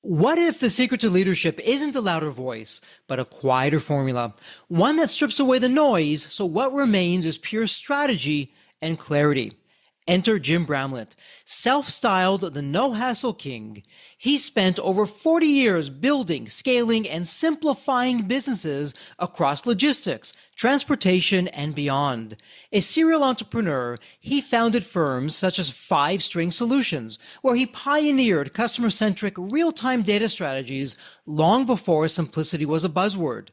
What if the secret to leadership isn't a louder voice, but a quieter formula? One that strips away the noise, so what remains is pure strategy and clarity. Enter Jim Bramlett, self-styled the no-hassle king. He spent over 40 years building, scaling, and simplifying businesses across logistics, transportation, and beyond. A serial entrepreneur, he founded firms such as Five String Solutions, where he pioneered customer-centric real-time data strategies long before simplicity was a buzzword.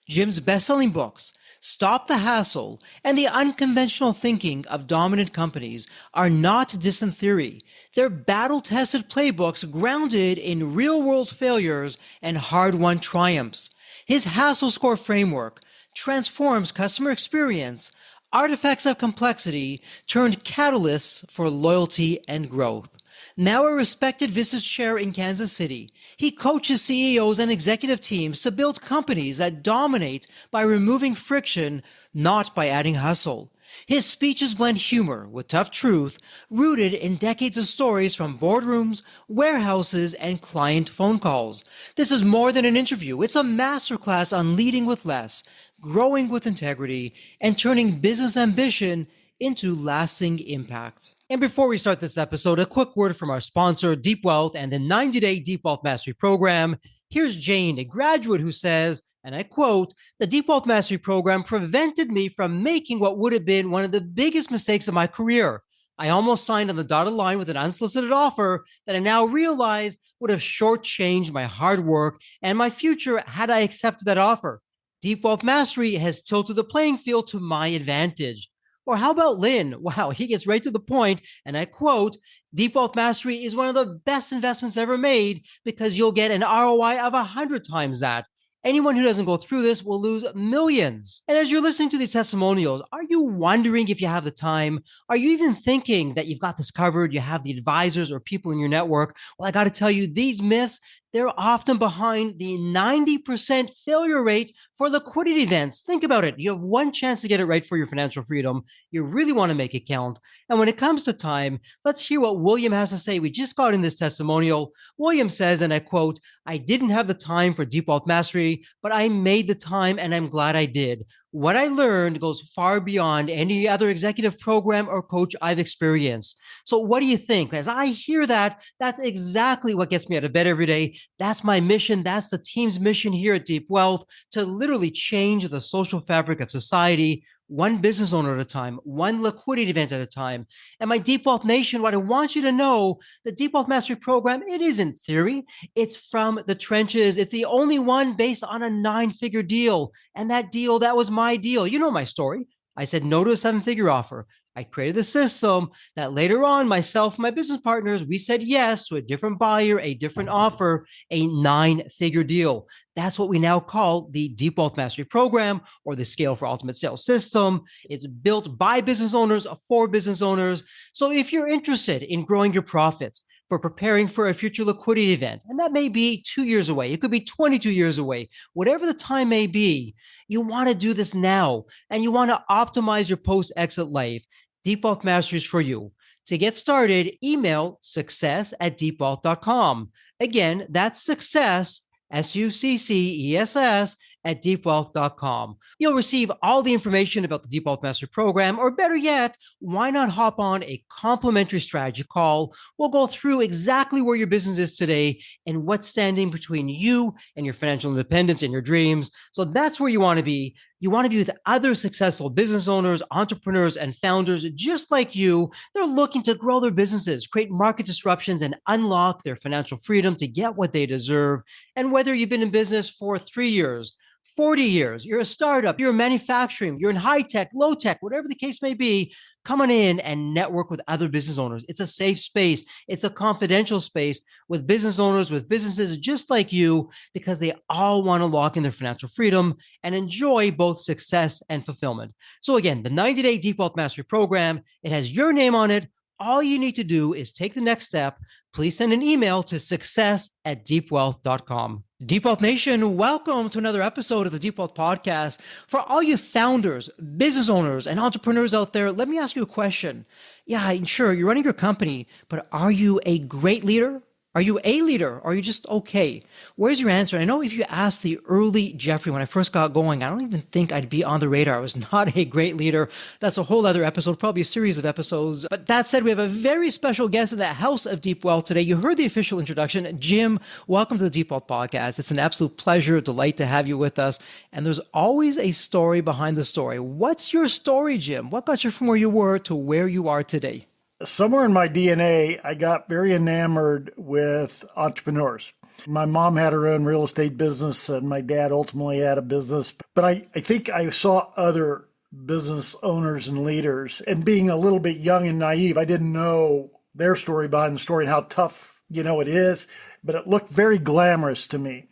Jim's best-selling books, Stop the Hassle and the Unconventional Thinking of Dominant Companies, are not distant theory. They're battle-tested playbooks grounded in real-world failures and hard-won triumphs. His Hassle Score framework transforms customer experience, artifacts of complexity turned catalysts for loyalty and growth. Now a respected business chair in Kansas City, he coaches CEOs and executive teams to build companies that dominate by removing friction, not by adding hustle. His speeches blend humor with tough truth, rooted in decades of stories from boardrooms, warehouses, and client phone calls. This is more than an interview. It's a masterclass on leading with less, growing with integrity, and turning business ambition into lasting impact. And before we start this episode, a quick word from our sponsor, Deep Wealth, and the 90-day Deep Wealth Mastery Program. Here's Jane, a graduate who says, and I quote, "The Deep Wealth Mastery Program prevented me from making what would have been one of the biggest mistakes of my career. I almost signed on the dotted line with an unsolicited offer that I now realize would have shortchanged my hard work and my future had I accepted that offer. Deep Wealth Mastery has tilted the playing field to my advantage." Or how about Lynn? Wow, he gets right to the point, and I quote, "Deep Wealth Mastery is one of the best investments ever made because you'll get an ROI of 100 times that. Anyone who doesn't go through this will lose millions." And as you're listening to these testimonials, are you wondering if you have the time? Are you even thinking that you've got this covered? You have the advisors or people in your network? Well, I got to tell you, these myths, they're often behind the 90% failure rate for liquidity events. Think about it. You have one chance to get it right for your financial freedom. You really want to make it count. And when it comes to time, let's hear what William has to say. We just got in this testimonial. William says, and I quote, "I didn't have the time for Deep Wealth Mastery, but I made the time and I'm glad I did. What I learned goes far beyond any other executive program or coach I've experienced." So what do you think? As I hear that, that's exactly what gets me out of bed every day. That's my mission. That's the team's mission here at Deep Wealth, to literally change the social fabric of society, one business owner at a time, one liquidity event at a time. And my Deep Wealth Nation, what I want you to know, the Deep Wealth Mastery Program, it isn't theory. It's from the trenches. It's the only one based on a 9-figure deal. And that deal, that was my deal. You know my story. I said no to a 7-figure offer. I created a system that later on, myself and my business partners, we said yes to a different buyer, a different offer, a 9-figure deal. That's what we now call the Deep Wealth Mastery Program, or the Scale for Ultimate Sales system. It's built by business owners for business owners. So if you're interested in growing your profits, for preparing for a future liquidity event, and that may be 2 years away, it could be 22 years away, whatever the time may be, you want to do this now, and you want to optimize your post-exit life. Deep Wealth Mastery is for you. To get started, email success@deepwealth.com. Again, that's success, SUCCESS, at deepwealth.com. You'll receive all the information about the Deep Wealth Mastery Program, or better yet, why not hop on a complimentary strategy call? We'll go through exactly where your business is today and what's standing between you and your financial independence and your dreams. So that's where you want to be. You want to be with other successful business owners, entrepreneurs, and founders just like you. They're looking to grow their businesses, create market disruptions, and unlock their financial freedom to get what they deserve. And whether you've been in business for 3 years, 40 years, you're a startup, you're in manufacturing, you're in high tech, low tech, whatever the case may be, come on in and network with other business owners. It's a safe space. It's a confidential space with business owners, with businesses just like you, because they all want to lock in their financial freedom and enjoy both success and fulfillment. So again, the 90-day Deep Wealth Mastery Program, it has your name on it. All you need to do is take the next step. Please send an email to success@deepwealth.com. Deep Wealth Nation, welcome to another episode of the Deep Wealth Podcast. For all you founders, business owners, and entrepreneurs out there, let me ask you a question. Yeah, sure, you're running your company, but are you a great leader? Are you a leader or are you just okay? Where's your answer? I know if you asked the early Jeffrey when I first got going, I don't even think I'd be on the radar. I was not a great leader. That's a whole other episode, probably a series of episodes. But that said, we have a very special guest in the House of Deep Wealth today. You heard the official introduction. Jim, welcome to the Deep Wealth Podcast. It's an absolute pleasure, delight to have you with us. And there's always a story behind the story. What's your story, Jim? What got you from where you were to where you are today? Somewhere in my DNA, I got very enamored with entrepreneurs. My mom had her own real estate business, and my dad ultimately had a business. But I think I saw other business owners and leaders. And being a little bit young and naive, I didn't know their story behind the story and how tough, it is. But it looked very glamorous to me.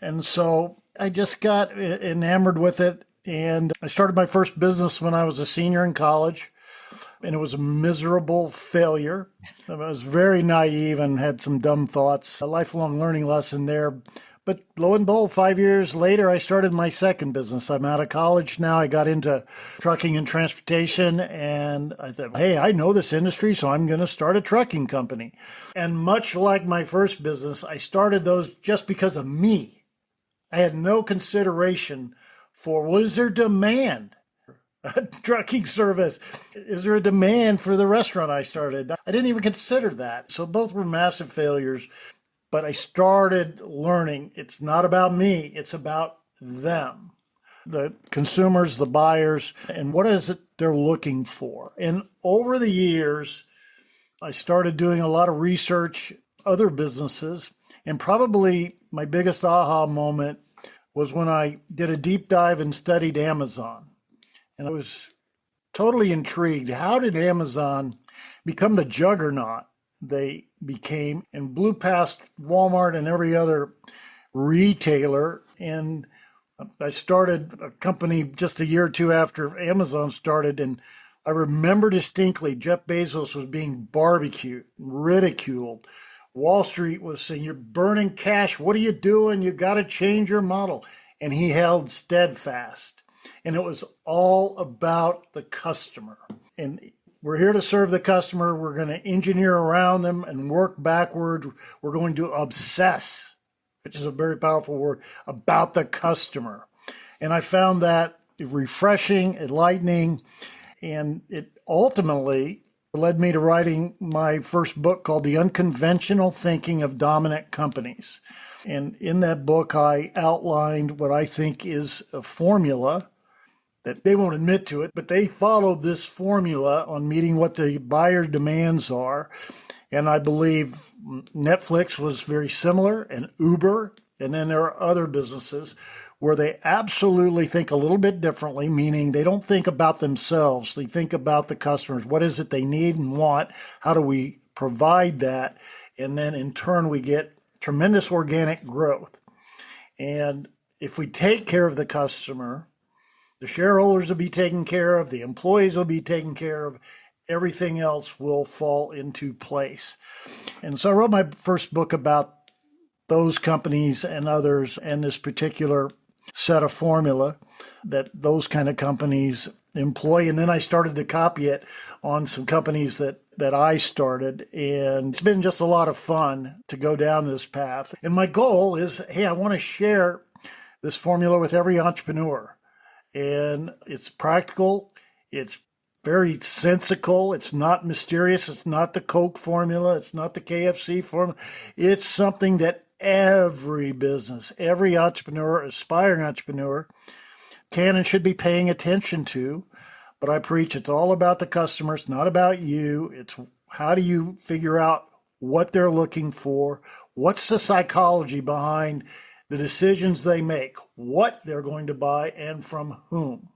And so I just got enamored with it. And I started my first business when I was a senior in college. And it was a miserable failure. I was very naive and had some dumb thoughts, a lifelong learning lesson there. But lo and behold, 5 years later, I started my second business. I'm out of college now. I got into trucking and transportation, and I thought, hey, I know this industry, so I'm going to start a trucking company. And much like my first business, I started those just because of me. I had no consideration for, was there demand? A trucking service. Is there a demand for the restaurant I started? I didn't even consider that. So both were massive failures, but I started learning it's not about me, it's about them, the consumers, the buyers, and what is it they're looking for. And over the years, I started doing a lot of research, other businesses, and probably my biggest aha moment was when I did a deep dive and studied Amazon. And I was totally intrigued. How did Amazon become the juggernaut they became and blew past Walmart and every other retailer? And I started a company just a year or two after Amazon started. And I remember distinctly Jeff Bezos was being barbecued, ridiculed. Wall Street was saying, you're burning cash. What are you doing? You got to change your model. And he held steadfast. And it was all about the customer. And we're here to serve the customer. We're going to engineer around them and work backward. We're going to obsess, which is a very powerful word, about the customer. And I found that refreshing, enlightening, and it ultimately led me to writing my first book called The Unconventional Thinking of Dominant Companies. And in that book, I outlined what I think is a formula that they won't admit to it, but they followed this formula on meeting what the buyer demands are. And I believe Netflix was very similar, and Uber, and then there are other businesses where they absolutely think a little bit differently, meaning they don't think about themselves. They think about the customers. What is it they need and want? How do we provide that? And then in turn, we get tremendous organic growth. And if we take care of the customer, the shareholders will be taken care of, the employees will be taken care of, everything else will fall into place. And so I wrote my first book about those companies and others and this particular set of formula that those kind of companies employ. And then I started to copy it on some companies that I started. And it's been just a lot of fun to go down this path. And my goal is, hey, I want to share this formula with every entrepreneur. And it's practical, it's very sensical, it's not mysterious, it's not the Coke formula, it's not the KFC formula. It's something that every business, every entrepreneur, aspiring entrepreneur can and should be paying attention to. But I preach it's all about the customer, it's not about you. It's how do you figure out what they're looking for, what's the psychology behind the decisions they make, what they're going to buy, and from whom.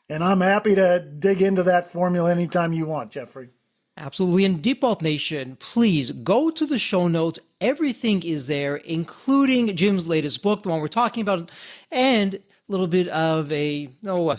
And I'm happy to dig into that formula anytime you want, Jeffrey. Absolutely. And Deep Wealth Nation, please go to the show notes. Everything is there, including Jim's latest book, the one we're talking about, and a little bit of a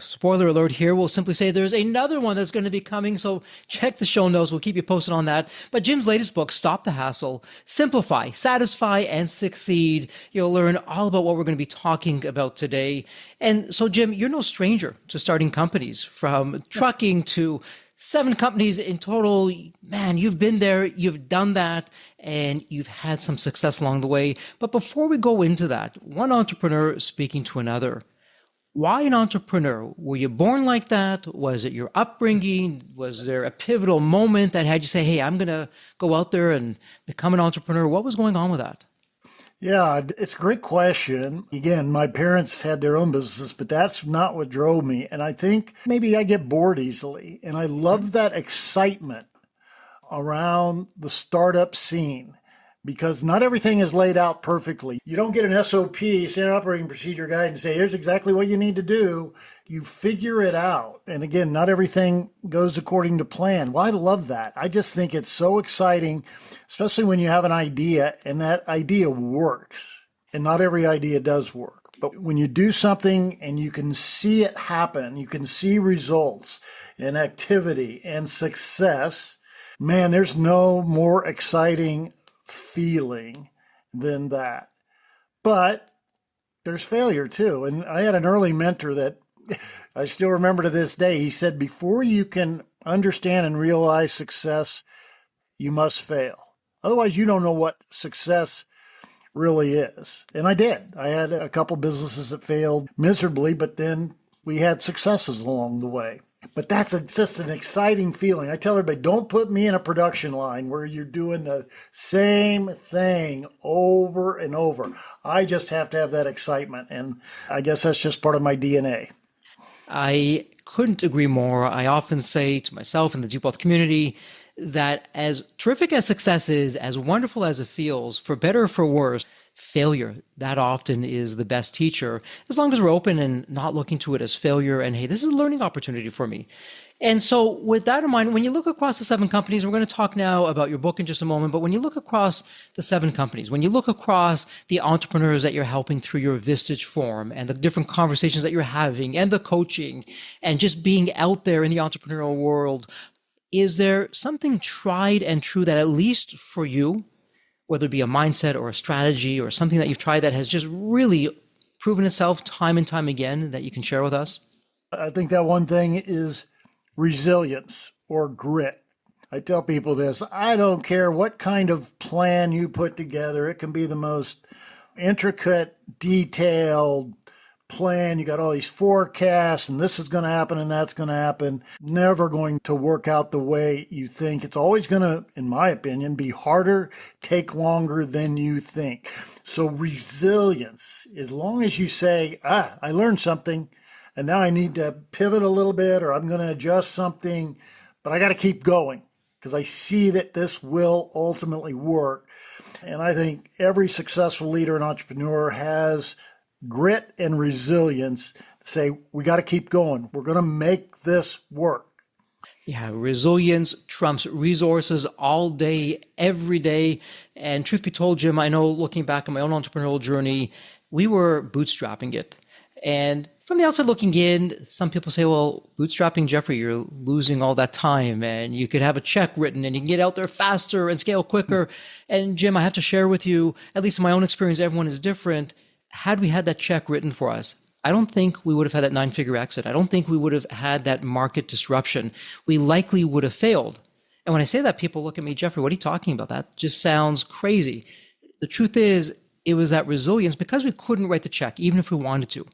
spoiler alert here. We'll simply say there's another one that's going to be coming. So check the show notes. We'll keep you posted on that. But Jim's latest book, Stop the Hassle, Simplify, Satisfy, and Succeed. You'll learn all about what we're going to be talking about today. And so, Jim, you're no stranger to starting companies, from trucking to 7 companies in total. Man, you've been there, you've done that, and you've had some success along the way. But before we go into that, one entrepreneur speaking to another, why an entrepreneur? Were you born like that? Was it your upbringing? Was there a pivotal moment that had you say, hey, I'm going to go out there and become an entrepreneur? What was going on with that? Yeah, it's a great question. Again, my parents had their own businesses, but that's not what drove me. And I think maybe I get bored easily. And I love that excitement around the startup scene because not everything is laid out perfectly. You don't get an SOP, standard operating procedure guide, and say, here's exactly what you need to do. You figure it out. And again, not everything goes according to plan. Well, I love that. I just think it's so exciting, especially when you have an idea and that idea works. And not every idea does work. But when you do something and you can see it happen, you can see results and activity and success, man, there's no more exciting feeling than that. But there's failure too. And I had an early mentor that I still remember to this day. He said, before you can understand and realize success, you must fail. Otherwise, you don't know what success really is. And I did. I had a couple businesses that failed miserably, but then we had successes along the way. But that's just an exciting feeling. I tell everybody, don't put me in a production line where you're doing the same thing over and over. I just have to have that excitement. And I guess that's just part of my DNA. I couldn't agree more. I often say to myself and the Deep Wealth community that as terrific as success is, as wonderful as it feels, for better or for worse, failure that often is the best teacher, as long as we're open and not looking to it as failure and, hey, this is a learning opportunity for me. And so with that in mind, when you look across the 7 companies, we're going to talk now about your book in just a moment, but when you look across the 7 companies, when you look across the entrepreneurs that you're helping through your Vistage Forum and the different conversations that you're having and the coaching and just being out there in the entrepreneurial world, is there something tried and true that at least for you, whether it be a mindset or a strategy or something that you've tried that has just really proven itself time and time again that you can share with us? I think that one thing is resilience or grit. I tell people this, I don't care what kind of plan you put together. It can be the most intricate, detailed plan. You got all these forecasts and this is going to happen and that's going to happen. Never going to work out the way you think. It's always going to, in my opinion, be harder, take longer than you think. So resilience, as long as you say, I learned something and now I need to pivot a little bit or I'm going to adjust something, but I got to keep going because I see that this will ultimately work. And I think every successful leader and entrepreneur has grit and resilience to say, we got to keep going. We're going to make this work. Yeah, resilience trumps resources all day, every day. And truth be told, Jim, I know looking back on my own entrepreneurial journey, we were bootstrapping it. And from the outside looking in, some people say, well, bootstrapping, Jeffrey, you're losing all that time and you could have a check written and you can get out there faster and scale quicker. And Jim, I have to share with you, at least in my own experience, everyone is different. Had we had that check written for us, I don't think we would have had that 9-figure exit. I don't think we would have had that market disruption. We likely would have failed. And when I say that, people look at me, Jeffrey, what are you talking about? That just sounds crazy. The truth is, it was that resilience because we couldn't write the check, even if we wanted to.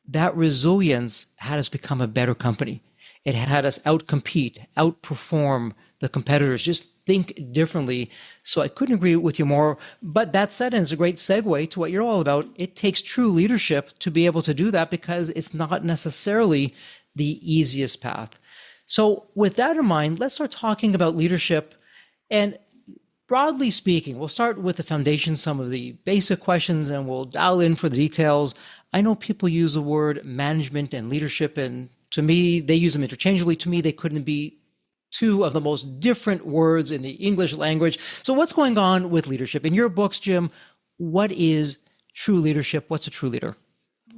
That resilience had us become a better company. It had us outcompete, outperform the competitors, just think differently. So I couldn't agree with you more. But that said, and it's a great segue to what you're all about, it takes true leadership to be able to do that because it's not necessarily the easiest path. So with that in mind, let's start talking about leadership. And broadly speaking, we'll start with the foundation, some of the basic questions, and we'll dial in for the details. I know people use the word management and leadership, and to me, they use them interchangeably. To me, they couldn't be 2 of the most different words in the English language. So what's going on with leadership? In your books, Jim, what is true leadership? What's a true leader?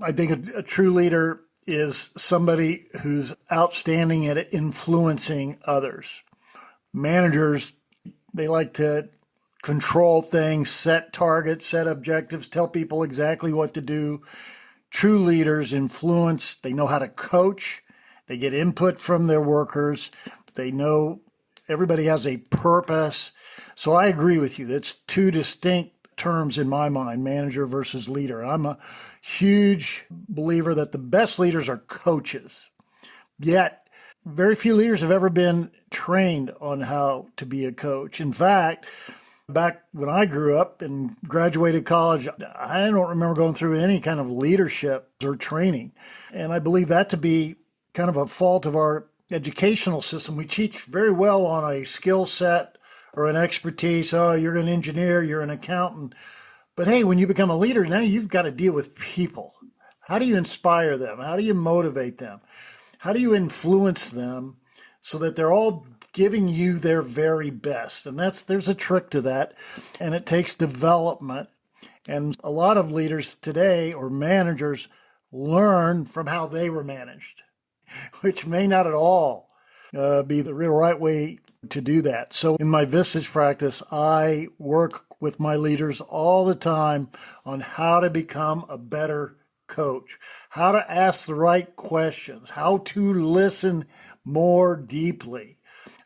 I think a true leader is somebody who's outstanding at influencing others. Managers, they like to control things, set targets, set objectives, tell people exactly what to do. True leaders influence, they know how to coach, they get input from their workers, They know everybody has a purpose. So I agree with you. That's two distinct terms in my mind, manager versus leader. I'm a huge believer that the best leaders are coaches. Yet, very few leaders have ever been trained on how to be a coach. In fact, back when I grew up and graduated college, I don't remember going through any kind of leadership or training. And I believe that to be kind of a fault of our educational system. We teach very well on a skill set or an expertise. Oh, you're an engineer, you're an accountant. But hey, when you become a leader, now you've got to deal with people. How do you inspire them? How do you motivate them? How do you influence them so that they're all giving you their very best? And there's a trick to that, and it takes development. And a lot of leaders today or managers learn from how they were managed, which may not at all be the real right way to do that. So in my Vistage practice, I work with my leaders all the time on how to become a better coach, how to ask the right questions, how to listen more deeply,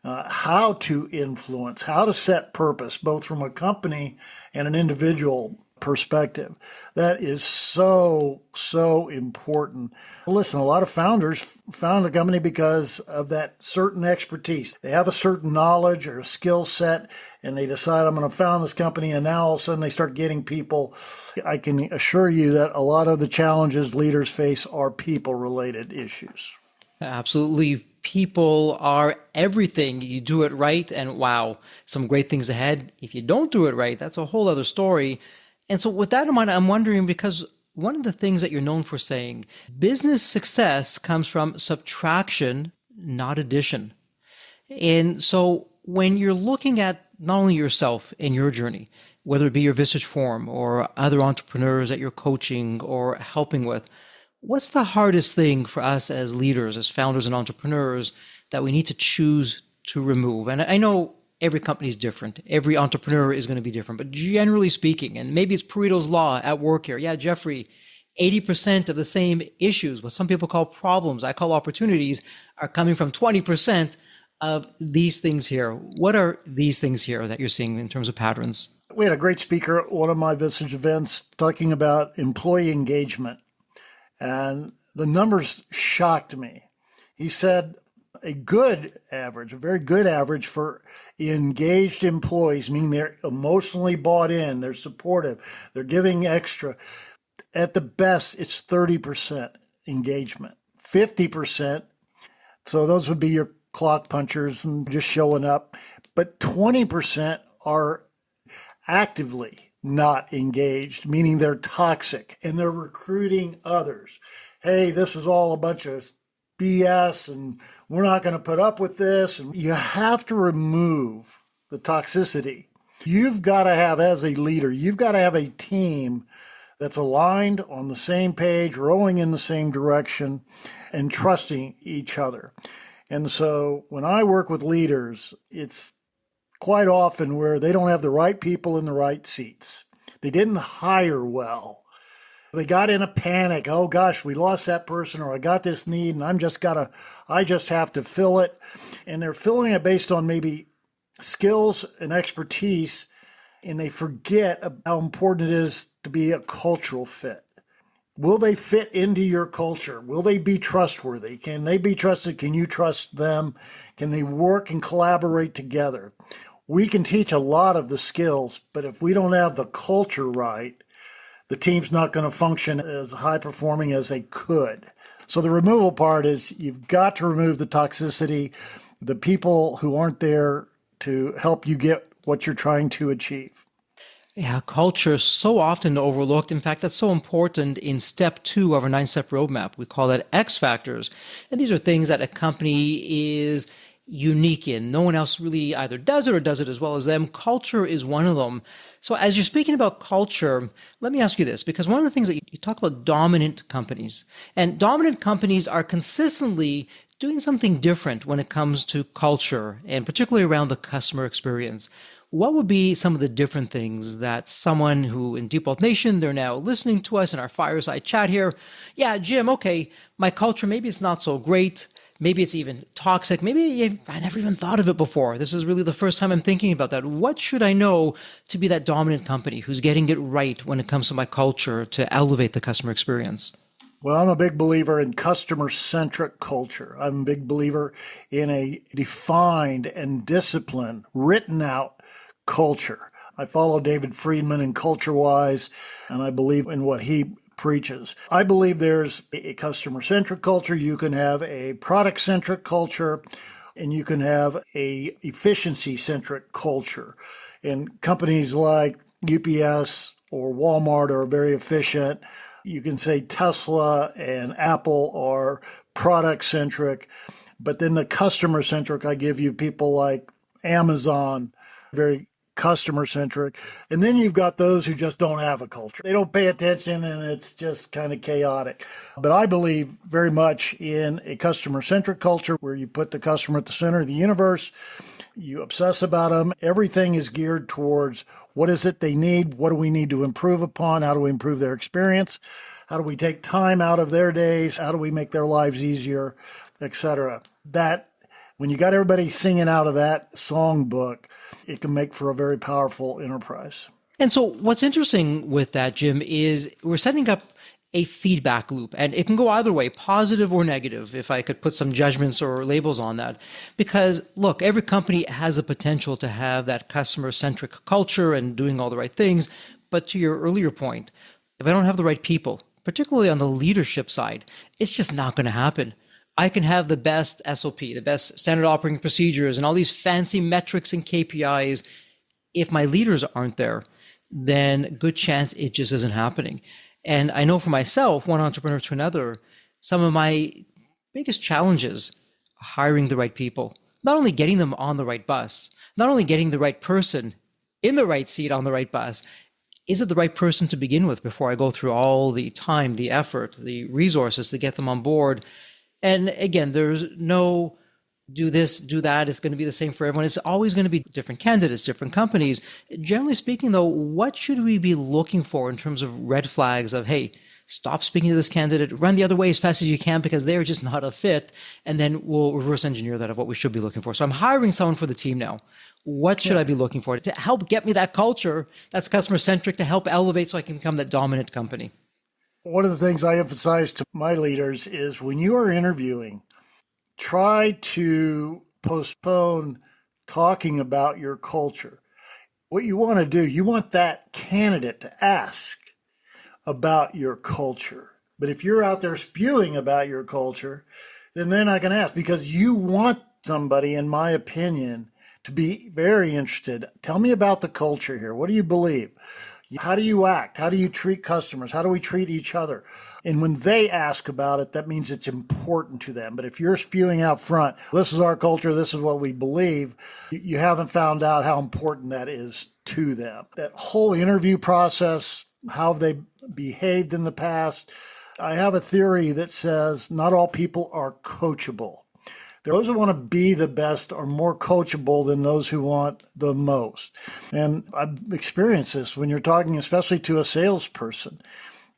how to influence, how to set purpose, both from a company and an individual perspective. That is so, so important. Listen, a lot of founders found a company because of that certain expertise. They have a certain knowledge or a skill set, and they decide, I'm going to found this company, and now all of a sudden they start getting people. I can assure you that a lot of the challenges leaders face are people-related issues. Absolutely. People are everything. You do it right, and wow, some great things ahead. If you don't do it right, that's a whole other story. And so with that in mind, I'm wondering, because one of the things that you're known for saying, business success comes from subtraction, not addition. And so when you're looking at not only yourself and your journey, whether it be your Vistage Forum or other entrepreneurs that you're coaching or helping with, what's the hardest thing for us as leaders, as founders and entrepreneurs, that we need to choose to remove? And I know every company is different. Every entrepreneur is going to be different. But generally speaking, and maybe it's Pareto's law at work here. Yeah, Jeffrey, 80% of the same issues, what some people call problems, I call opportunities, are coming from 20% of these things here. What are these things here that you're seeing in terms of patterns? We had a great speaker at one of my Vistage events talking about employee engagement. And the numbers shocked me. He said a very good average for engaged employees, meaning they're emotionally bought in, they're supportive, they're giving extra. At the best, it's 30% engagement, 50%. So those would be your clock punchers and just showing up. But 20% are actively not engaged, meaning they're toxic and they're recruiting others. Hey, this is all a bunch of BS and we're not going to put up with this. And you have to remove the toxicity. You've got to have, as a leader, you've got to have a team that's aligned on the same page, rowing in the same direction, and trusting each other. And so when I work with leaders, it's quite often where they don't have the right people in the right seats. They didn't hire well. They got in a panic. Oh gosh, we lost that person, or I got this need and I just have to fill it. And they're filling it based on maybe skills and expertise, and they forget how important it is to be a cultural fit. Will they fit into your culture? Will they be trustworthy? Can they be trusted? Can you trust them? Can they work and collaborate together? We can teach a lot of the skills, but if we don't have the culture right, the team's not going to function as high performing as they could. So the removal part is you've got to remove the toxicity, the people who aren't there to help you get what you're trying to achieve. Yeah, culture is so often overlooked. In fact, that's so important in step 2 of our 9-step roadmap. We call that X factors. And these are things that a company is unique in. No one else really either does it or does it as well as them. Culture is one of them. So as you're speaking about culture, let me ask you this, because one of the things that you talk about dominant companies, and dominant companies are consistently doing something different when it comes to culture, and particularly around the customer experience. What would be some of the different things that someone who in Deep Wealth Nation, they're now listening to us in our fireside chat here. Yeah, Jim, okay, my culture, maybe it's not so great. Maybe it's even toxic. Maybe I never even thought of it before. This is really the first time I'm thinking about that. What should I know to be that dominant company who's getting it right when it comes to my culture to elevate the customer experience? Well, I'm a big believer in customer-centric culture. I'm a big believer in a defined and disciplined, written out culture. I follow David Friedman in CultureWise, and I believe in what he preaches. I believe there's a customer-centric culture. You can have a product-centric culture, and you can have a efficiency-centric culture. And companies like UPS or Walmart are very efficient. You can say Tesla and Apple are product-centric, but then the customer-centric, I give you people like Amazon, very customer-centric. And then you've got those who just don't have a culture. They don't pay attention and it's just kind of chaotic. But I believe very much in a customer-centric culture where you put the customer at the center of the universe. You obsess about them. Everything is geared towards what is it they need? What do we need to improve upon? How do we improve their experience? How do we take time out of their days? How do we make their lives easier, etc.? That, when you got everybody singing out of that songbook, it can make for a very powerful enterprise. And so what's interesting with that, Jim, is we're setting up a feedback loop, and it can go either way, positive or negative, if I could put some judgments or labels on that. Because look, every company has the potential to have that customer-centric culture and doing all the right things. But to your earlier point, if I don't have the right people, particularly on the leadership side, it's just not going to happen. I can have the best SOP, the best standard operating procedures, and all these fancy metrics and KPIs. If my leaders aren't there, then good chance it just isn't happening. And I know for myself, one entrepreneur to another, some of my biggest challenges are hiring the right people, not only getting them on the right bus, not only getting the right person in the right seat on the right bus. Is it the right person to begin with before I go through all the time, the effort, the resources to get them on board? And again, there's no do this, do that. It's going to be the same for everyone. It's always going to be different candidates, different companies. Generally speaking, though, what should we be looking for in terms of red flags of, hey, stop speaking to this candidate, run the other way as fast as you can because they're just not a fit, and then we'll reverse engineer that of what we should be looking for. So I'm hiring someone for the team now. What should I be looking for to help get me that culture that's customer-centric, to help elevate so I can become that dominant company? One of the things I emphasize to my leaders is when you are interviewing, try to postpone talking about your culture. What you want to do, you want that candidate to ask about your culture. But if you're out there spewing about your culture, then they're not going to ask, because you want somebody, in my opinion, to be very interested. Tell me about the culture here. What do you believe? How do you act? How do you treat customers? How do we treat each other? And when they ask about it, that means it's important to them. But if you're spewing out front, this is our culture, this is what we believe, you haven't found out how important that is to them. That whole interview process, how they behaved in the past, I have a theory that says not all people are coachable. Those who want to be the best are more coachable than those who want the most. And I've experienced this when you're talking, especially to a salesperson.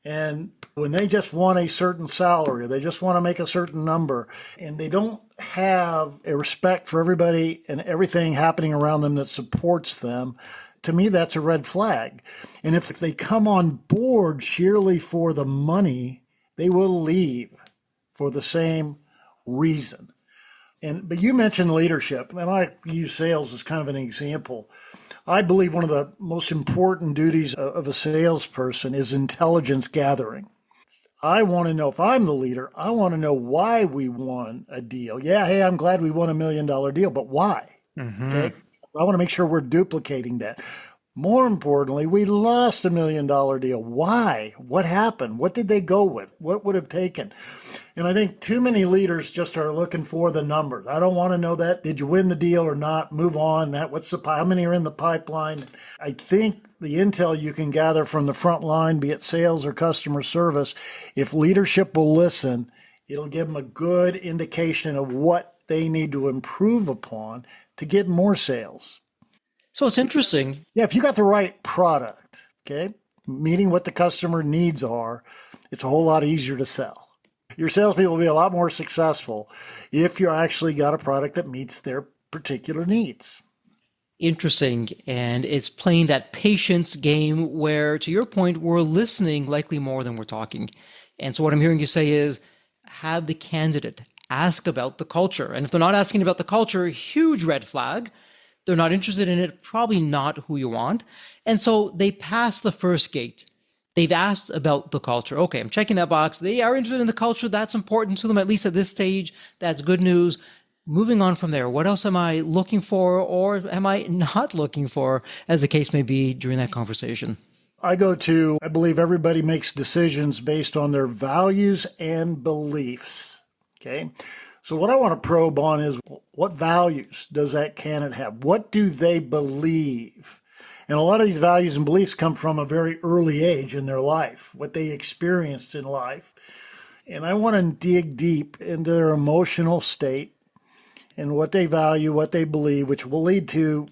And when they just want a certain salary, or they just want to make a certain number, and they don't have a respect for everybody and everything happening around them that supports them, to me, that's a red flag. And if they come on board sheerly for the money, they will leave for the same reason. But you mentioned leadership, and I use sales as kind of an example. I believe one of the most important duties of a salesperson is intelligence gathering. I want to know, if I'm the leader, I want to know why we won a deal. Yeah, hey, I'm glad we won $1 million deal, but why? Mm-hmm. Okay, I want to make sure we're duplicating that. More importantly, we lost $1 million deal. Why? What happened? What did they go with? What would have taken? And I think too many leaders just are looking for the numbers. I don't want to know that. Did you win the deal or not? Move on. How many are in the pipeline? I think the intel you can gather from the front line, be it sales or customer service, if leadership will listen, it'll give them a good indication of what they need to improve upon to get more sales. So it's interesting. Yeah, if you got the right product, okay, meeting what the customer needs are, it's a whole lot easier to sell. Your salespeople will be a lot more successful if you actually got a product that meets their particular needs. Interesting. And it's playing that patience game where, to your point, we're listening likely more than we're talking. And so what I'm hearing you say is have the candidate ask about the culture. And if they're not asking about the culture, huge red flag. They're not interested in it, probably not who you want. And so they pass the first gate. They've asked about the culture. Okay, I'm checking that box. They are interested in the culture. That's important to them, at least at this stage. That's good news. Moving on from there, what else am I looking for or am I not looking for, as the case may be during that conversation? I believe everybody makes decisions based on their values and beliefs. Okay. So what I want to probe on is what values does that candidate have? What do they believe? And a lot of these values and beliefs come from a very early age in their life, what they experienced in life. And I want to dig deep into their emotional state and what they value, what they believe, which will lead to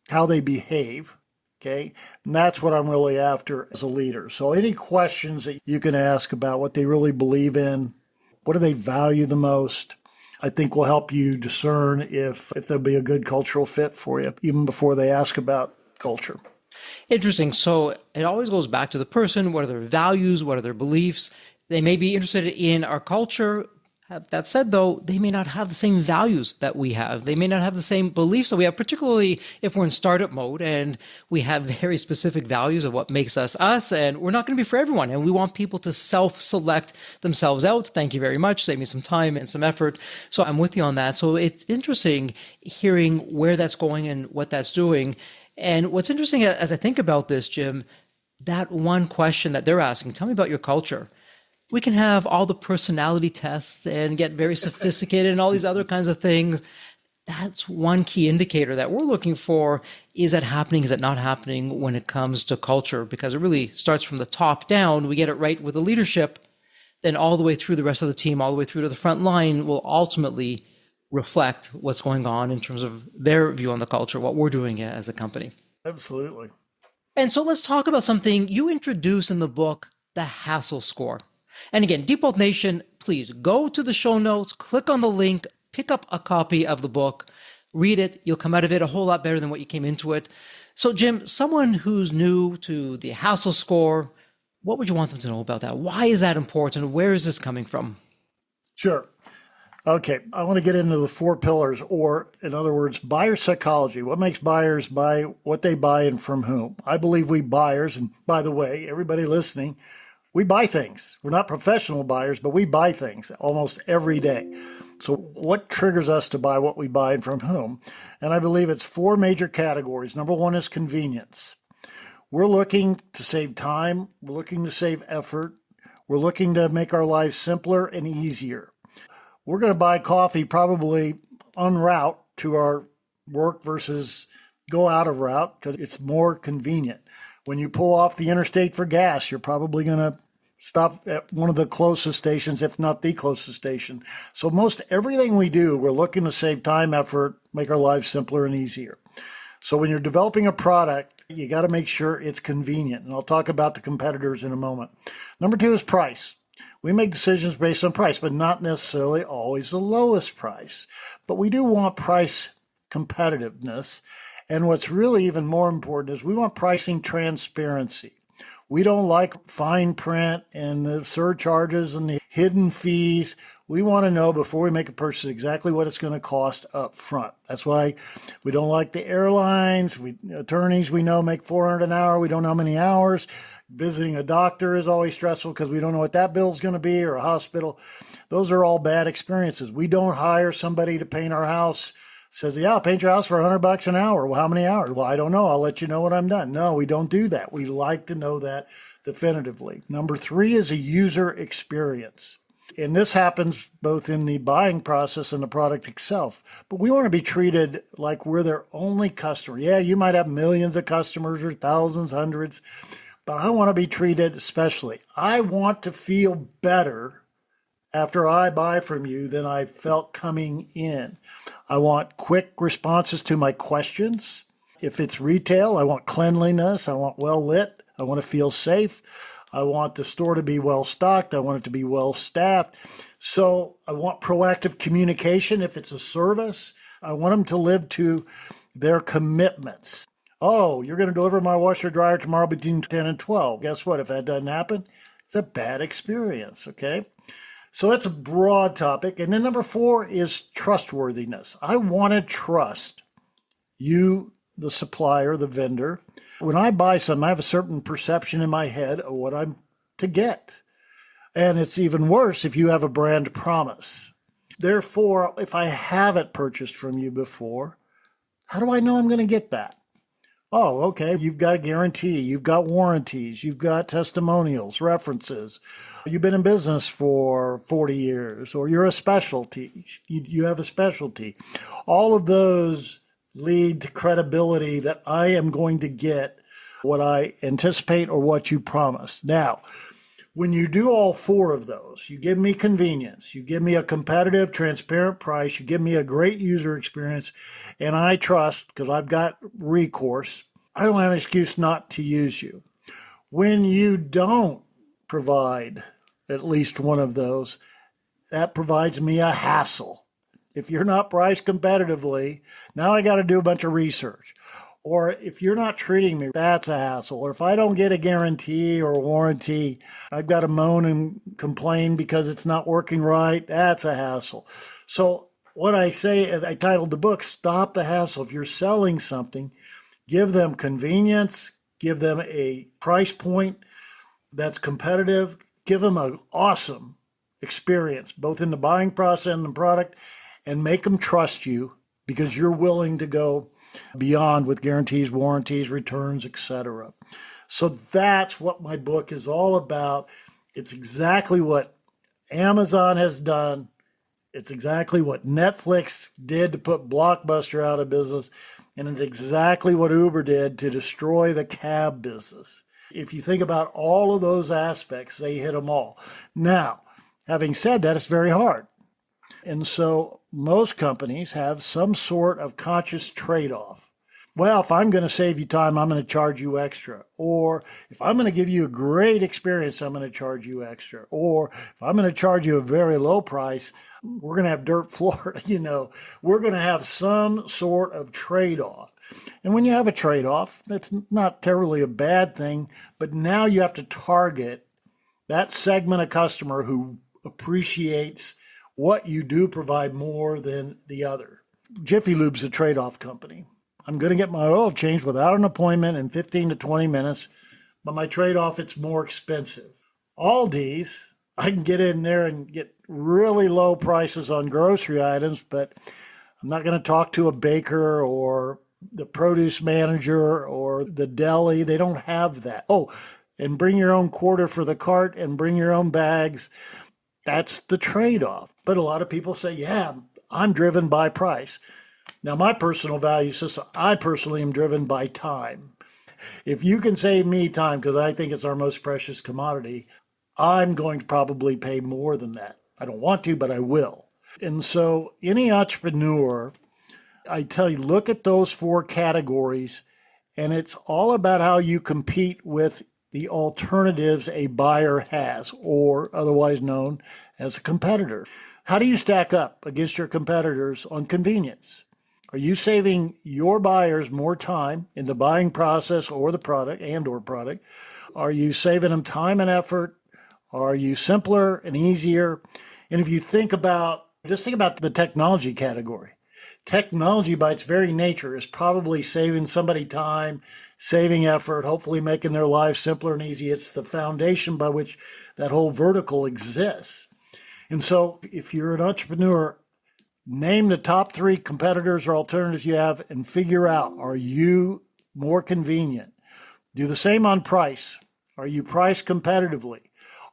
how they behave. Okay. And that's what I'm really after as a leader. So any questions that you can ask about what they really believe in, what do they value the most, I think will help you discern if there'll be a good cultural fit for you, even before they ask about culture. Interesting. So it always goes back to the person. What are their values? What are their beliefs? They may be interested in our culture. That said, though, they may not have the same values that we have. They may not have the same beliefs that we have, particularly if we're in startup mode and we have very specific values of what makes us us, and we're not going to be for everyone. And we want people to self-select themselves out. Thank you very much. Save me some time and some effort. So I'm with you on that. So it's interesting hearing where that's going and what that's doing. And what's interesting as I think about this, Jim, that one question that they're asking, tell me about your culture. We can have all the personality tests and get very sophisticated and all these other kinds of things. That's one key indicator that we're looking for. Is that happening? Is it not happening when it comes to culture? Because it really starts from the top down. We get it right with the leadership, then all the way through the rest of the team, all the way through to the front line will ultimately reflect what's going on in terms of their view on the culture, what we're doing as a company. Absolutely. And so let's talk about something you introduce in the book, the Hassle Score. And again, Deep Wealth Nation, please go to the show notes, click on the link, pick up a copy of the book, read it. You'll come out of it a whole lot better than what you came into it. So Jim, someone who's new to the Hassle Score, what would you want them to know about that? Why is that important? Where is this coming from? Sure. Okay, I want to get into the 4 pillars, or in other words, buyer psychology. What makes buyers buy what they buy and from whom? I believe we buyers, and by the way, everybody listening, we buy things. We're not professional buyers, but we buy things almost every day. So what triggers us to buy what we buy and from whom? And I believe it's 4 major categories. Number 1 is convenience. We're looking to save time. We're looking to save effort. We're looking to make our lives simpler and easier. We're going to buy coffee probably en route to our work versus go out of route because it's more convenient. When you pull off the interstate for gas, you're probably going to stop at one of the closest stations, if not the closest station. So most everything we do, we're looking to save time, effort, make our lives simpler and easier. So when you're developing a product, you got to make sure it's convenient. And I'll talk about the competitors in a moment. Number 2 is price. We make decisions based on price, but not necessarily always the lowest price. But we do want price competitiveness. And what's really even more important is we want pricing transparency. We don't like fine print and the surcharges and the hidden fees. We want to know before we make a purchase exactly what it's going to cost up front. That's why we don't like the airlines. Attorneys we know make $400 an hour. We don't know how many hours. Visiting a doctor is always stressful because we don't know what that bill is going to be, or a hospital. Those are all bad experiences. We don't hire somebody to paint our house. Says, yeah, I'll paint your house for $100 an hour. Well, how many hours? Well, I don't know. I'll let you know when I'm done. No, we don't do that. We like to know that definitively. Number 3 is a user experience. And this happens both in the buying process and the product itself. But we want to be treated like we're their only customer. Yeah, you might have millions of customers or thousands, hundreds, but I want to be treated especially. I want to feel better after I buy from you than I felt coming in. I want quick responses to my questions. If it's retail, I want cleanliness. I want well lit. I want to feel safe. I want the store to be well stocked. I want it to be well staffed. So I want proactive communication if it's a service. I want them to live to their commitments. Oh, you're going to deliver my washer dryer tomorrow between 10 and 12. Guess what? If that doesn't happen, it's a bad experience, okay? So that's a broad topic. And then number 4 is trustworthiness. I want to trust you, the supplier, the vendor. When I buy something, I have a certain perception in my head of what I'm to get. And it's even worse if you have a brand promise. Therefore, if I haven't purchased from you before, how do I know I'm going to get that? Oh, okay, you've got a guarantee, you've got warranties, you've got testimonials, references. You've been in business for 40 years, or you're a specialty. You have a specialty. All of those lead to credibility that I am going to get what I anticipate or what you promise. Now, when you do all 4 of those, you give me convenience, you give me a competitive, transparent price, you give me a great user experience, and I trust, because I've got recourse, I don't have an excuse not to use you. When you don't provide at least one of those, that provides me a hassle. If you're not priced competitively, now I got to do a bunch of research. Or if you're not treating me, that's a hassle. Or if I don't get a guarantee or a warranty, I've got to moan and complain because it's not working right. That's a hassle. So what I say, as I titled the book, Stop the Hassle. If you're selling something, give them convenience, give them a price point that's competitive, give them an awesome experience, both in the buying process and the product, and make them trust you because you're willing to go beyond with guarantees, warranties, returns, etc. So that's what my book is all about. It's exactly what Amazon has done. It's exactly what Netflix did to put Blockbuster out of business. And it's exactly what Uber did to destroy the cab business. If you think about all of those aspects, they hit them all. Now, having said that, it's very hard. And so most companies have some sort of conscious trade-off. Well, if I'm going to save you time, I'm going to charge you extra. Or if I'm going to give you a great experience, I'm going to charge you extra. Or if I'm going to charge you a very low price, we're going to have dirt floor. We're going to have some sort of trade-off. And when you have a trade-off, that's not terribly a bad thing, but now you have to target that segment of customer who appreciates what you do provide more than the other. Jiffy Lube's a trade-off company. I'm going to get my oil changed without an appointment in 15 to 20 minutes, but my trade-off, it's more expensive. Aldi's, I can get in there and get really low prices on grocery items, but I'm not going to talk to a baker or the produce manager or the deli. They don't have that. Oh, and bring your own quarter for the cart and bring your own bags. That's the trade-off. But a lot of people say, yeah, I'm driven by price. Now, my personal value system, I personally am driven by time. If you can save me time, because I think it's our most precious commodity, I'm going to probably pay more than that. I don't want to, but I will. And so any entrepreneur, I tell you, look at those 4 categories, and it's all about how you compete with the alternatives a buyer has, or otherwise known as a competitor. How do you stack up against your competitors on convenience? Are you saving your buyers more time in the buying process or the product and/or product? Are you saving them time and effort? Are you simpler and easier? And if you just think about the technology category. Technology by its very nature is probably saving somebody time, saving effort, hopefully making their lives simpler and easy. It's the foundation by which that whole vertical exists. And so if you're an entrepreneur, name the top 3 competitors or alternatives you have and figure out, are you more convenient? Do the same on price. Are you priced competitively?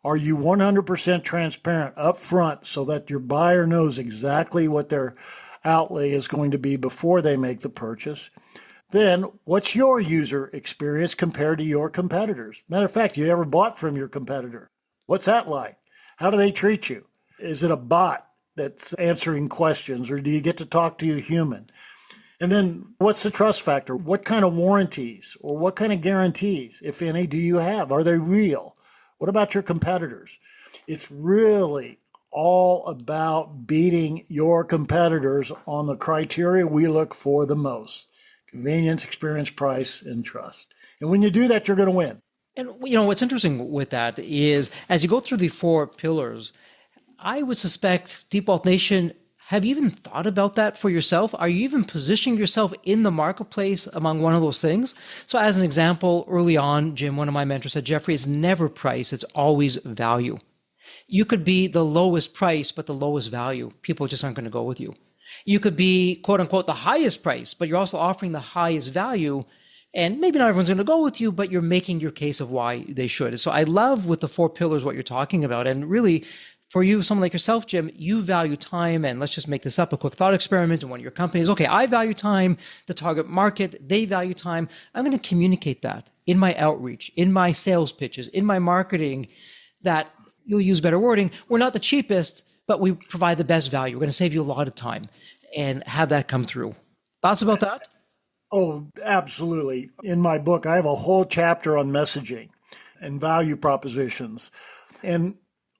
Are you 100% transparent up front so that your buyer knows exactly what their outlay is going to be before they make the purchase? Then what's your user experience compared to your competitors? Matter of fact, you ever bought from your competitor? What's that like? How do they treat you? Is it a bot that's answering questions, or do you get to talk to a human? And then what's the trust factor? What kind of warranties or what kind of guarantees, if any, do you have? Are they real? What about your competitors? It's really all about beating your competitors on the criteria we look for the most: convenience, experience, price, and trust. And when you do that, you're going to win. And what's interesting with that is as you go through the four pillars, I would suspect Default Nation, have you even thought about that for yourself? Are you even positioning yourself in the marketplace among one of those things? So as an example, early on, Jim, one of my mentors said, Jeffrey, it's never price, it's always value. You could be the lowest price, but the lowest value. People just aren't going to go with you. You could be, quote unquote, the highest price, but you're also offering the highest value. And maybe not everyone's going to go with you, but you're making your case of why they should. So I love with the four pillars what you're talking about. And really, for you, someone like yourself, Jim, you value time. And let's just make this up, a quick thought experiment in one of your companies. Okay, I value time. The target market, they value time. I'm going to communicate that in my outreach, in my sales pitches, in my marketing, that you'll use better wording. We're not the cheapest, but we provide the best value. We're going to save you a lot of time and have that come through. Thoughts about that? Oh, absolutely. In my book, I have a whole chapter on messaging and value propositions. And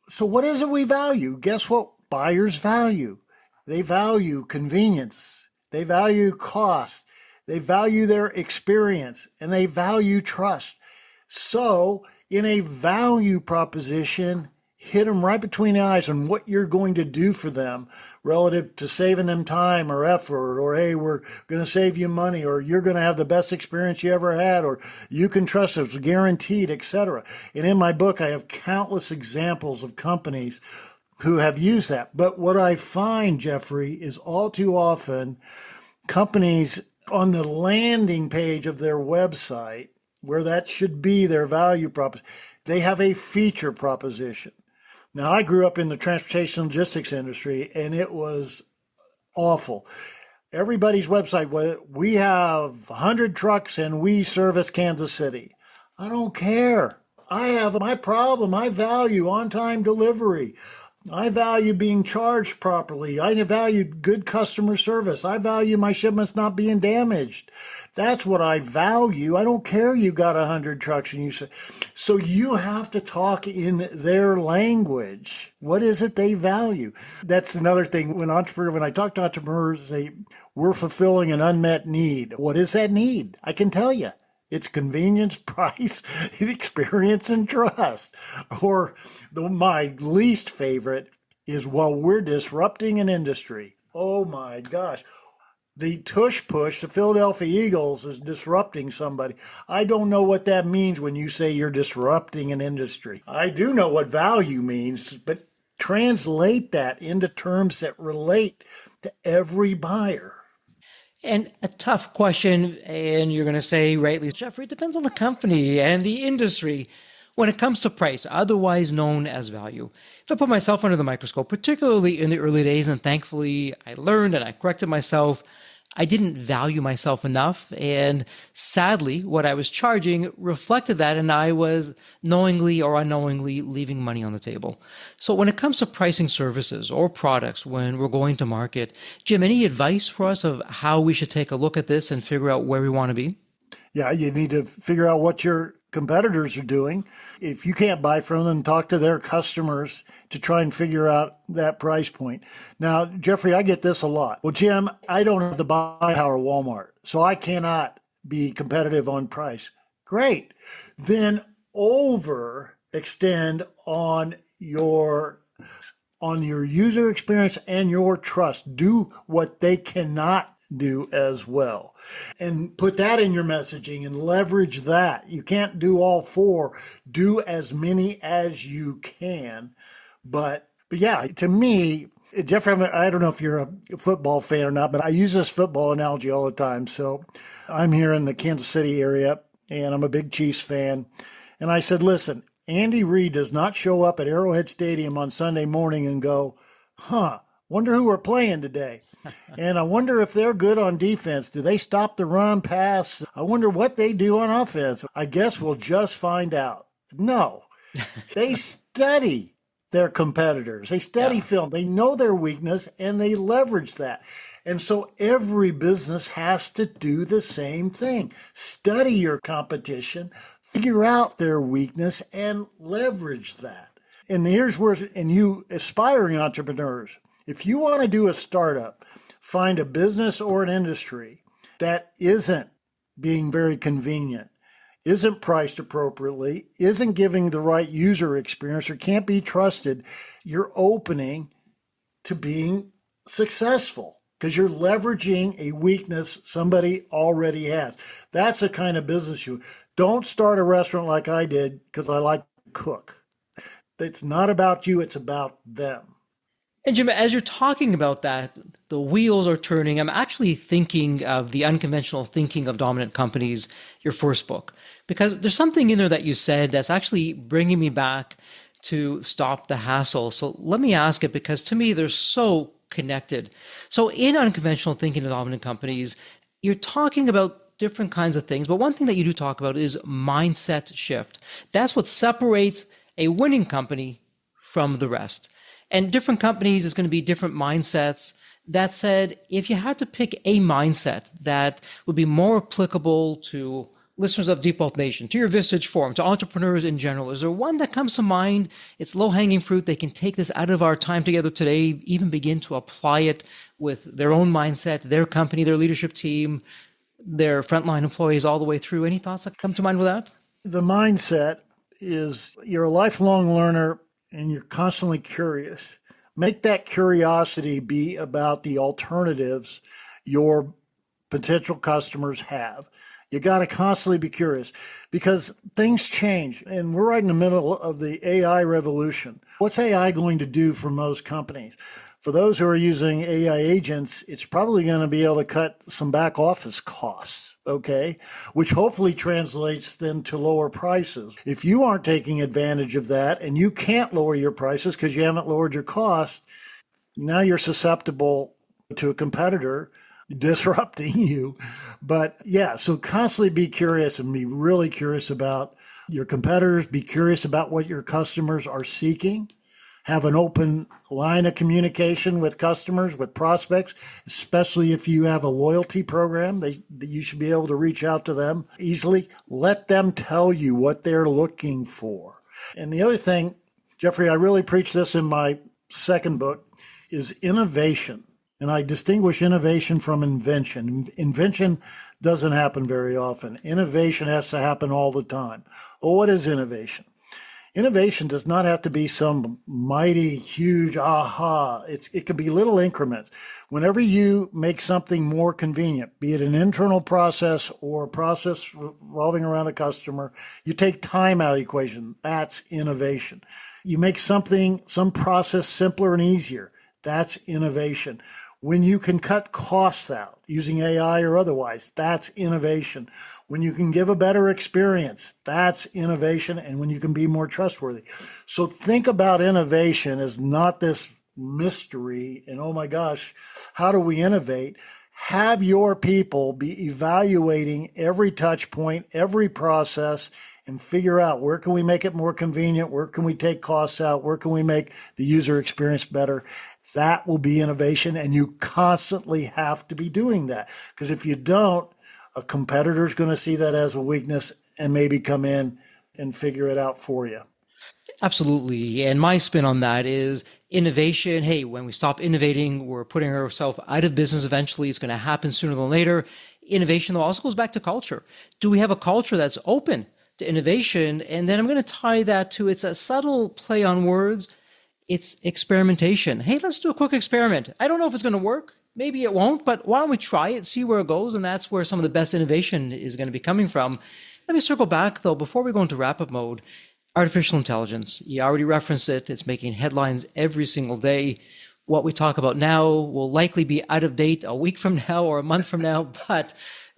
so what is it we value? Guess what buyers value? They value convenience. They value cost. They value their experience, and they value trust. So in a value proposition, hit them right between the eyes on what you're going to do for them relative to saving them time or effort, or, hey, we're going to save you money, or you're going to have the best experience you ever had, or you can trust us, guaranteed, etc. And in my book, I have countless examples of companies who have used that. But what I find, Jeffrey, is all too often companies on the landing page of their website, where that should be their value proposition, they have a feature proposition. Now, I grew up in the transportation logistics industry, and it was awful. Everybody's website was, we have 100 trucks and we service Kansas City. I don't care. I have my problem. I value on-time delivery. I value being charged properly. I value good customer service. I value my shipments not being damaged. That's what I value. I don't care you got 100 trucks and you say. So you have to talk in their language. What is it they value? That's another thing. When I talk to entrepreneurs, we're fulfilling an unmet need. What is that need? I can tell you. It's convenience, price, experience, and trust. Or my least favorite is, well, we're disrupting an industry. Oh my gosh. The tush push, the Philadelphia Eagles, is disrupting somebody. I don't know what that means when you say you're disrupting an industry. I do know what value means, but translate that into terms that relate to every buyer. And a tough question, and you're going to say, rightly, Jeffrey, it depends on the company and the industry. When it comes to price, otherwise known as value, if I put myself under the microscope, particularly in the early days, and thankfully I learned and I corrected myself, I didn't value myself enough. And sadly, what I was charging reflected that, and I was knowingly or unknowingly leaving money on the table. So when it comes to pricing services or products when we're going to market, Jim, any advice for us of how we should take a look at this and figure out where we want to be? Yeah, you need to figure out what your competitors are doing. If you can't buy from them, talk to their customers to try and figure out that price point. Now, Jeffrey, I get this a lot. Well, Jim, I don't have the buying power of Walmart, so I cannot be competitive on price. Great. Then overextend on your user experience and your trust. Do what they cannot do as well, and put that in your messaging and leverage that. You can't do all four. Do as many as you can. But yeah, to me, Jeffrey, I don't know if you're a football fan or not, but I use this football analogy all the time. So I'm here in the Kansas City area, and I'm a big Chiefs fan. And I said, listen, Andy Reid does not show up at Arrowhead Stadium on Sunday morning and go, wonder who we're playing today. And I wonder if they're good on defense. Do they stop the run, pass? I wonder what they do on offense. I guess we'll just find out. No, they study their competitors. They study film. They know their weakness, and they leverage that. And so every business has to do the same thing. Study your competition, figure out their weakness and leverage that. And here's where, and you aspiring entrepreneurs, if you want to do a startup, find a business or an industry that isn't being very convenient, isn't priced appropriately, isn't giving the right user experience, or can't be trusted, you're opening to being successful because you're leveraging a weakness somebody already has. That's the kind of business you don't start a restaurant like I did because I like to cook. It's not about you, it's about them. And Jim, as you're talking about that, the wheels are turning. I'm actually thinking of The Unconventional Thinking of Dominant Companies, your first book, because there's something in there that you said that's actually bringing me back to Stop the Hassle. So let me ask it because to me, they're so connected. So in Unconventional Thinking of Dominant Companies, you're talking about different kinds of things, but one thing that you do talk about is mindset shift. That's what separates a winning company from the rest. And different companies is going to be different mindsets. That said, if you had to pick a mindset that would be more applicable to listeners of Deep Wealth Nation, to your Visage Forum, to entrepreneurs in general, is there one that comes to mind? It's low-hanging fruit. They can take this out of our time together today, even begin to apply it with their own mindset, their company, their leadership team, their frontline employees all the way through. Any thoughts that come to mind with that? The mindset is you're a lifelong learner and you're constantly curious. Make that curiosity be about the alternatives your potential customers have. You got to constantly be curious because things change and we're right in the middle of the AI revolution. What's AI going to do for most companies? For those who are using AI agents, it's probably going to be able to cut some back office costs, okay? Which hopefully translates then to lower prices. If you aren't taking advantage of that and you can't lower your prices because you haven't lowered your cost, now you're susceptible to a competitor disrupting you. But yeah, so constantly be curious and be really curious about your competitors, be curious about what your customers are seeking. Have an open line of communication with customers, with prospects, especially if you have a loyalty program, you should be able to reach out to them easily. Let them tell you what they're looking for. And the other thing, Jeffrey, I really preach this in my second book, is innovation. And I distinguish innovation from invention. Invention doesn't happen very often. Innovation has to happen all the time. Well, what is innovation? Innovation does not have to be some mighty, huge aha. It can be little increments. Whenever you make something more convenient, be it an internal process or a process revolving around a customer, you take time out of the equation. That's innovation. You make some process simpler and easier. That's innovation. When you can cut costs out using AI or otherwise, that's innovation. When you can give a better experience, that's innovation. And when you can be more trustworthy. So think about innovation as not this mystery and, oh my gosh, how do we innovate? Have your people be evaluating every touch point, every process, and figure out where can we make it more convenient? Where can we take costs out? Where can we make the user experience better? That will be innovation, and you constantly have to be doing that. Because if you don't, a competitor is going to see that as a weakness and maybe come in and figure it out for you. Absolutely. And my spin on that is innovation. Hey, when we stop innovating, we're putting ourselves out of business eventually. It's going to happen sooner than later. Innovation, though, also goes back to culture. Do we have a culture that's open to innovation? And then I'm going to tie that to, it's a subtle play on words. It's experimentation. Hey, let's do a quick experiment. I don't know if it's going to work. Maybe it won't, but why don't we try it, see where it goes? And that's where some of the best innovation is going to be coming from. Let me circle back, though, before we go into wrap-up mode. Artificial intelligence. You already referenced it. It's making headlines every single day. What we talk about now will likely be out of date a week from now or a month from now. But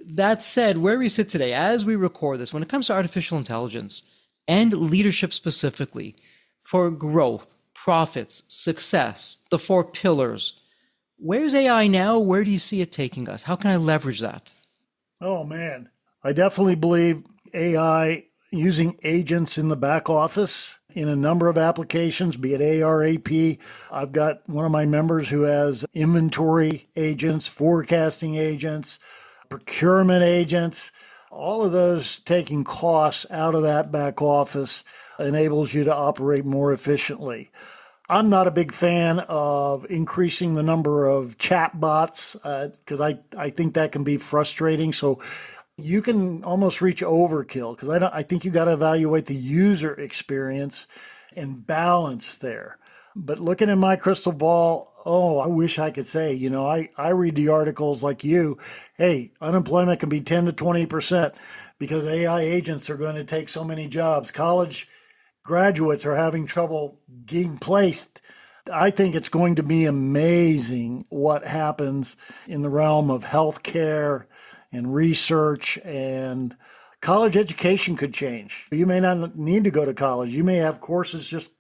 that said, where we sit today, as we record this, when it comes to artificial intelligence and leadership specifically, for growth, profits, success, the 4 pillars. Where's AI now? Where do you see it taking us? How can I leverage that? Oh, man. I definitely believe AI using agents in the back office in a number of applications, be it ARAP. I've got one of my members who has inventory agents, forecasting agents, procurement agents. All of those taking costs out of that back office enables you to operate more efficiently. I'm not a big fan of increasing the number of chat bots because I think that can be frustrating. So you can almost reach overkill because I think you got to evaluate the user experience and balance there. But looking in my crystal ball, oh, I wish I could say, I read the articles like you. Hey, unemployment can be 10 to 20% because AI agents are going to take so many jobs. College graduates are having trouble getting placed. I think it's going to be amazing what happens in the realm of healthcare and research, and college education could change. You may not need to go to college. You may have courses just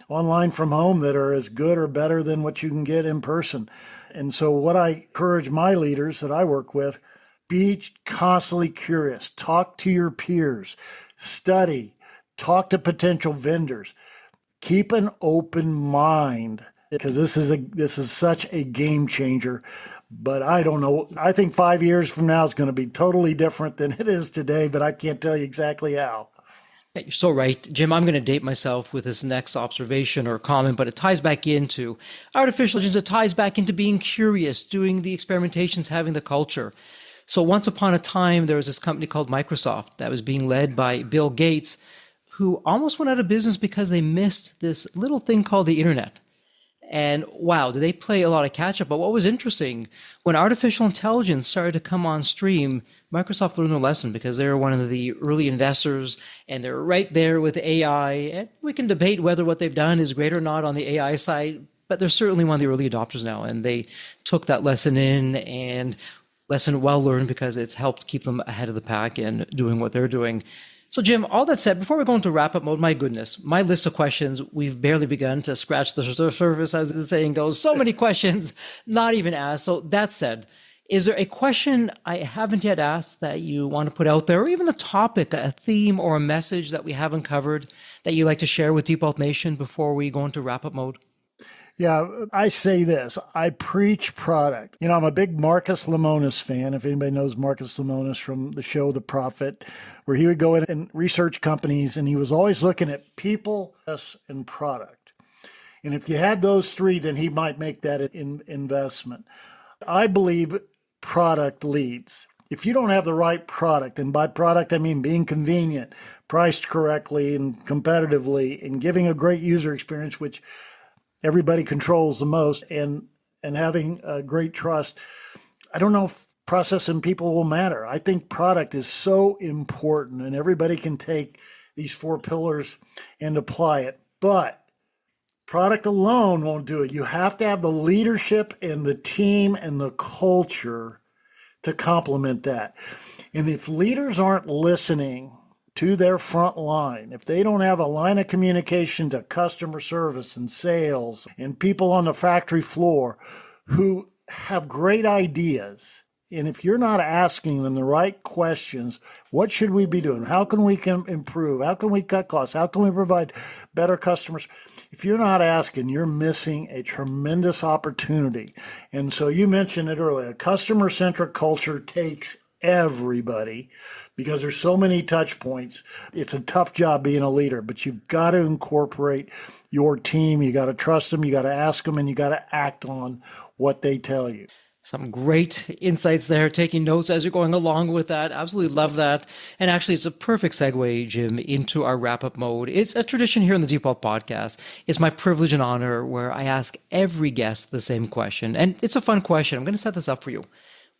online from home that are as good or better than what you can get in person. And so what I encourage my leaders that I work with, be constantly curious, talk to your peers, study, talk to potential vendors, keep an open mind because this is such a game changer. But I don't know. I think 5 years from now is going to be totally different than it is today, but I can't tell you exactly how. Yeah, you're so right. Jim, I'm going to date myself with this next observation or comment, but it ties back into artificial intelligence. It ties back into being curious, doing the experimentations, having the culture. So once upon a time, there was this company called Microsoft that was being led by Bill Gates, who almost went out of business because they missed this little thing called the internet. And wow, did they play a lot of catch up? But what was interesting, when artificial intelligence started to come on stream, Microsoft learned a lesson because they were one of the early investors and they're right there with AI. And we can debate whether what they've done is great or not on the AI side, but they're certainly one of the early adopters now. And they took that lesson in, and lesson well learned because it's helped keep them ahead of the pack and doing what they're doing. So, Jim, all that said, before we go into wrap up mode, my goodness, my list of questions, we've barely begun to scratch the surface, as the saying goes. So many questions not even asked. So, that said, is there a question I haven't yet asked that you want to put out there, or even a topic, a theme, or a message that we haven't covered that you'd like to share with Deep Wealth Nation before we go into wrap up mode? Yeah, I say this. I preach product. I'm a big Marcus Lemonis fan. If anybody knows Marcus Lemonis from the show The Prophet, where he would go in and research companies, and he was always looking at people, us, and product. And if you had those three, then he might make that an investment. I believe product leads. If you don't have the right product, and by product I mean being convenient, priced correctly and competitively, and giving a great user experience, which everybody controls the most, and having a great trust, I don't know if process and people will matter. I think product is so important, and everybody can take these 4 pillars and apply it. But product alone won't do it. You have to have the leadership and the team and the culture to complement that. And if leaders aren't listening to their front line, if they don't have a line of communication to customer service and sales and people on the factory floor who have great ideas, and if you're not asking them the right questions, what should we be doing? How can we improve? How can we cut costs? How can we provide better customers? If you're not asking, you're missing a tremendous opportunity. And so you mentioned it earlier, customer-centric culture takes everybody because there's so many touch points. It's a tough job being a leader, but you've got to incorporate your team. You got to trust them. You got to ask them, and you got to act on what they tell you. Some great insights there, taking notes as you're going along with that. Absolutely love that. And actually, it's a perfect segue, Jim, into our wrap-up mode. It's a tradition here on the Deep Wealth Podcast. It's my privilege and honor where I ask every guest the same question. And it's a fun question. I'm going to set this up for you.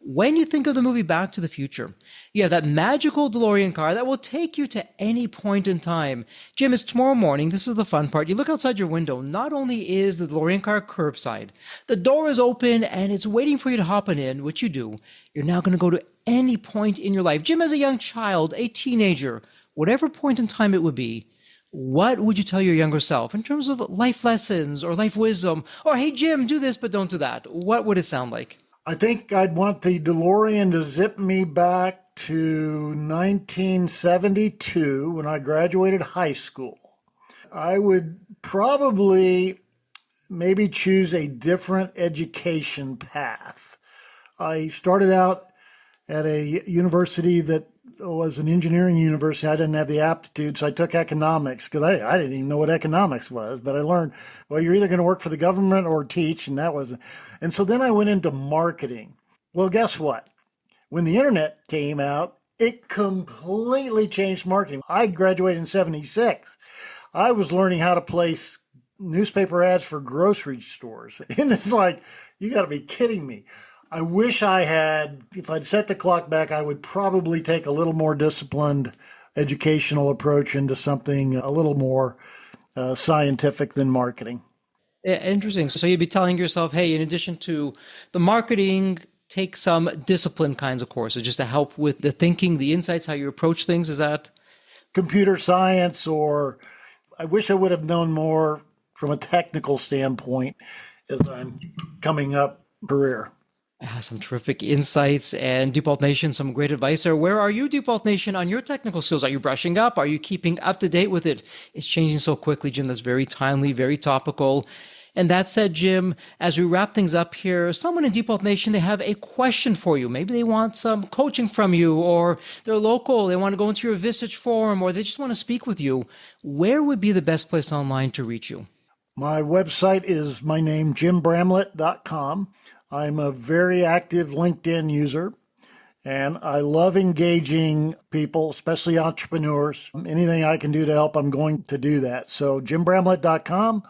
When you think of the movie Back to the Future, you have that magical DeLorean car that will take you to any point in time. Jim, it's tomorrow morning. This is the fun part. You look outside your window. Not only is the DeLorean car curbside, the door is open and it's waiting for you to hop in, which you do. You're now going to go to any point in your life. Jim, as a young child, a teenager, whatever point in time it would be, what would you tell your younger self in terms of life lessons or life wisdom? Or, hey, Jim, do this, but don't do that. What would it sound like? I think I'd want the DeLorean to zip me back to 1972 when I graduated high school. I would probably maybe choose a different education path. I started out at a university that was an engineering university. I didn't have the aptitude, so I took economics because I didn't even know what economics was. But I learned, well, you're either going to work for the government or teach, and that was. And so then I went into marketing. Well, guess what? When the internet came out, it completely changed marketing. I graduated in '76. I was learning how to place newspaper ads for grocery stores, and it's like, you got to be kidding me. I wish I had, if I'd set the clock back, I would probably take a little more disciplined educational approach into something a little more scientific than marketing. Yeah, interesting. So you'd be telling yourself, hey, in addition to the marketing, take some discipline kinds of courses just to help with the thinking, the insights, how you approach things. Is that? Computer science, or I wish I would have known more from a technical standpoint as I'm coming up career. Some terrific insights, and Deep Wealth Nation, some great advice there. Where are you, Deep Wealth Nation, on your technical skills? Are you brushing up? Are you keeping up to date with it? It's changing so quickly, Jim. That's very timely, very topical. And that said, Jim, as we wrap things up here, someone in Deep Wealth Nation, they have a question for you. Maybe they want some coaching from you, or they're local. They want to go into your Visage forum, or they just want to speak with you. Where would be the best place online to reach you? My website is my name, jimbramlett.com. I'm a very active LinkedIn user, and I love engaging people, especially entrepreneurs. Anything I can do to help, I'm going to do that. So jimbramlett.com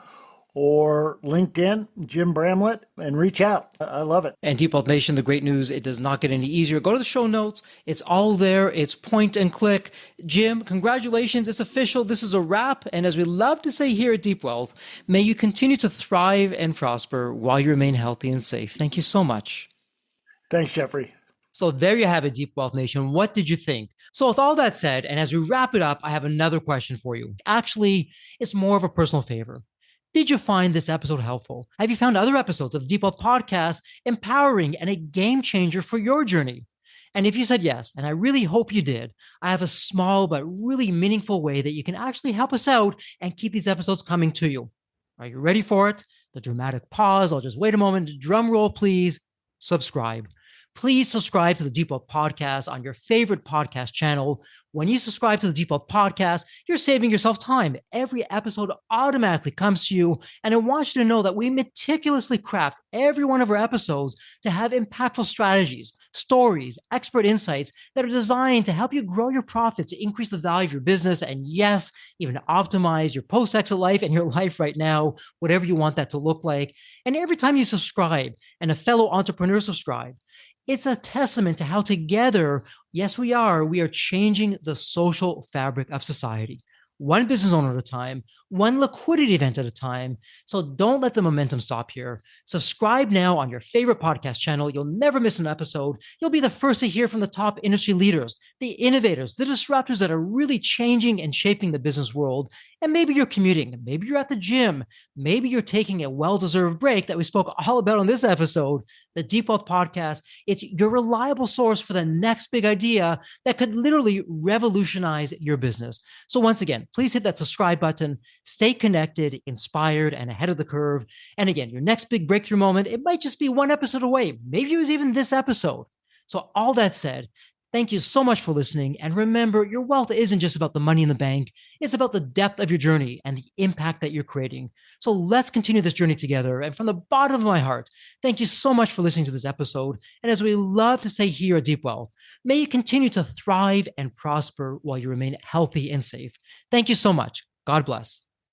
or LinkedIn, Jim Bramlett, and reach out. I love it. And Deep Wealth Nation, the great news, it does not get any easier. Go to the show notes. It's all there. It's point and click. Jim, congratulations. It's official. This is a wrap. And as we love to say here at Deep Wealth, may you continue to thrive and prosper while you remain healthy and safe. Thank you so much. Thanks, Jeffrey. So there you have it, Deep Wealth Nation. What did you think? So with all that said, and as we wrap it up, I have another question for you. Actually, it's more of a personal favor. Did you find this episode helpful? Have you found other episodes of the Deep Wealth Podcast empowering and a game changer for your journey? And if you said yes, and I really hope you did, I have a small but really meaningful way that you can actually help us out and keep these episodes coming to you. Are you ready for it? The dramatic pause. I'll just wait a moment. Drum roll, please. Subscribe. Please subscribe to the Deep Wealth Podcast on your favorite podcast channel. When you subscribe to the Deep Wealth Podcast, you're saving yourself time. Every episode automatically comes to you. And I want you to know that we meticulously craft every one of our episodes to have impactful strategies, stories, expert insights that are designed to help you grow your profits, increase the value of your business, and yes, even optimize your post-exit life and your life right now, whatever you want that to look like. And every time you subscribe and a fellow entrepreneur subscribe, it's a testament to how together, yes, we are changing the social fabric of society. One business owner at a time, one liquidity event at a time. So don't let the momentum stop here. Subscribe now on your favorite podcast channel. You'll never miss an episode. You'll be the first to hear from the top industry leaders, the innovators, the disruptors that are really changing and shaping the business world. And maybe you're commuting, maybe you're at the gym, maybe you're taking a well-deserved break that we spoke all about on this episode. The Deep Wealth Podcast, it's your reliable source for the next big idea that could literally revolutionize your business. So once again, please hit that subscribe button, stay connected, inspired, and ahead of the curve. And again, your next big breakthrough moment, it might just be one episode away. Maybe it was even this episode. So all that said, thank you so much for listening. And remember, your wealth isn't just about the money in the bank. It's about the depth of your journey and the impact that you're creating. So let's continue this journey together. And from the bottom of my heart, thank you so much for listening to this episode. And as we love to say here at Deep Wealth, may you continue to thrive and prosper while you remain healthy and safe. Thank you so much. God bless.